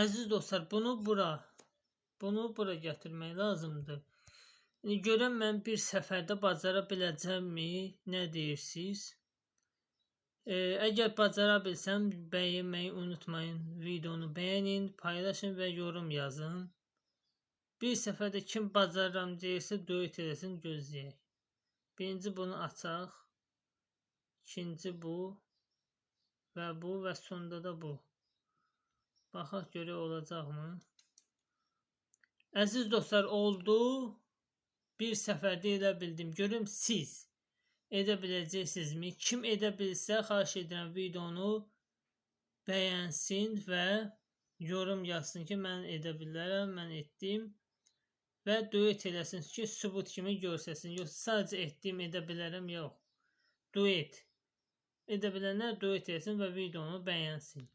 Əziz dostlar, bunu bura gətirmək lazımdır. Görəm mən bir səfərdə bacara biləcəmmi? Nə deyirsiniz? Əgər bacara bilsəm, bəyənməyi unutmayın. Videonu bəyənin, paylaşın və yorum yazın. Bir səfərdə kim bacarıram deyirsə, duet eləsin, gözləyək. Birinci bunu açaq. İkinci bu. Və bu və sonda da bu. Baxaq görək olacaqmı? Əziz dostlar, oldu. Bir səfərdə edə bildim. Görüm siz edə biləcəksinizmi? Kim edə bilsə, xahiş edirəm videonu bəyənsin və yorum yazsın ki, mən edə bilərəm, mən etdim. Və duet eləsin ki, sübut kimi görsəsin. Yoxsa sadəcə etdim, edə bilərəm, yox. Duet. Edə bilənlər duet etsin və videonu bəyənsin.